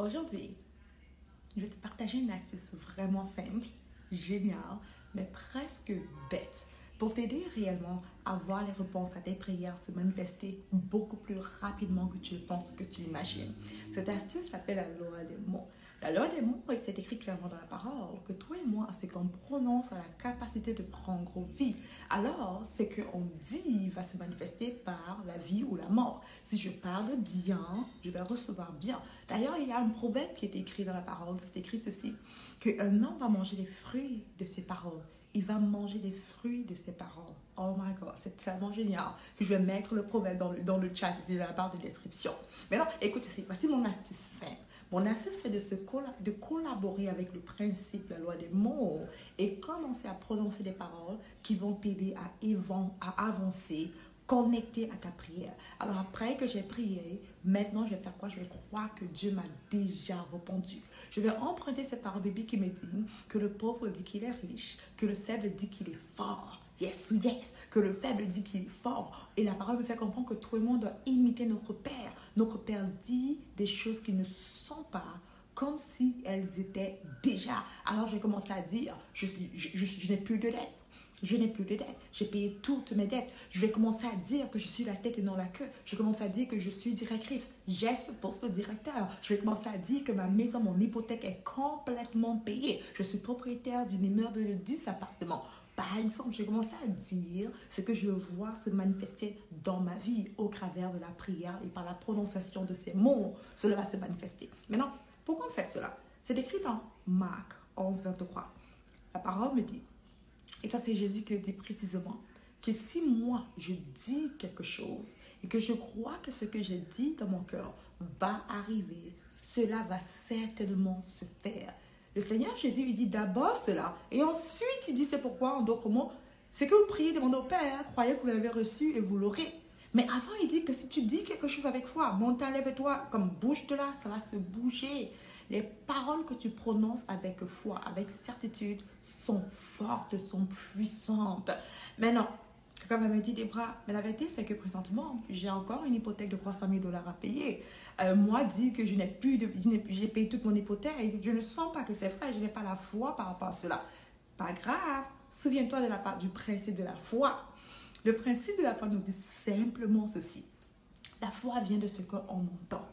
Aujourd'hui, je vais te partager une astuce vraiment simple, géniale, mais presque bête pour t'aider réellement à voir les réponses à tes prières se manifester beaucoup plus rapidement que tu le penses, que tu l'imagines. Cette astuce s'appelle la loi des mots. La loi des mots, c'est écrit clairement dans la parole que toi et moi, ce qu'on prononce a la capacité de prendre vie. Alors, ce qu'on dit va se manifester par la vie ou la mort. Si je parle bien, je vais recevoir bien. D'ailleurs, il y a un proverbe qui est écrit dans la parole, c'est écrit ceci, qu'un homme va manger les fruits de ses paroles. Il va manger les fruits de ses paroles. Oh my God, c'est tellement génial que je vais mettre le proverbe dans le chat, ici, dans la barre de description. Maintenant, écoute ici, voici mon astuce simple. Mon astuce, c'est de collaborer avec le principe de la loi des mots et commencer à prononcer des paroles qui vont t'aider à avancer, connecté à ta prière. Alors après que j'ai prié, maintenant je vais faire quoi? Je vais croire que Dieu m'a déjà répondu. Je vais emprunter cette parole biblique qui me dit que le pauvre dit qu'il est riche, que le faible dit qu'il est fort. Yes, yes, que le faible dit qu'il est fort. Et la parole me fait comprendre que tout le monde doit imiter notre Père. Notre Père dit des choses qui ne sont pas comme si elles étaient déjà. Alors j'ai commencé à dire, je n'ai plus de dette. Je n'ai plus de dettes. J'ai payé toutes mes dettes. Je vais commencer à dire que je suis la tête et non la queue. Je vais commencer à dire que je suis directrice. J'ai ce poste de directeur. Je vais commencer à dire que ma maison, mon hypothèque est complètement payée. Je suis propriétaire d'un immeuble de 10 appartements. Par exemple, j'ai commencé à dire ce que je vois se manifester dans ma vie au travers de la prière et par la prononciation de ces mots. Cela va se manifester. Maintenant, pourquoi on fait cela? C'est écrit dans Marc 11, 23. La parole me dit, et ça, c'est Jésus qui le dit précisément, que si moi, je dis quelque chose et que je crois que ce que j'ai dit dans mon cœur va arriver, cela va certainement se faire. Le Seigneur Jésus, il dit d'abord cela et ensuite, il dit c'est pourquoi, en d'autres mots, c'est que vous priez, demandez au Père, croyez que vous l'avez reçu et vous l'aurez. Mais avant, il dit que si tu dis quelque chose avec foi, monte, lève-toi, comme bouge de là, ça va se bouger. Les paroles que tu prononces avec foi, avec certitude, sont fortes, sont puissantes. Maintenant, comme elle me dit, Debra, mais la vérité, c'est que présentement, j'ai encore une hypothèque de 300 000 dollars à payer. Moi, dit que j'ai payé toute mon hypothèque. Je ne sens pas que c'est vrai, je n'ai pas la foi par rapport à cela. Pas grave, souviens-toi de la part du principe de la foi. Le principe de la foi nous dit simplement ceci. La foi vient de ce qu'on entend.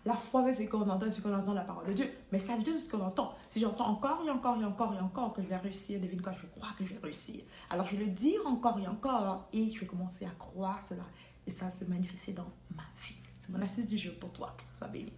La foi vient de ce qu'on entend, de ce qu'on entend la parole de Dieu. Mais ça vient de ce qu'on entend. Si j'entends encore et encore et encore et encore que je vais réussir, devine quoi, je vais croire que je vais réussir. Alors je vais le dire encore et encore et je vais commencer à croire cela. Et ça va se manifester dans ma vie. C'est mon astuce du jour pour toi. Sois béni.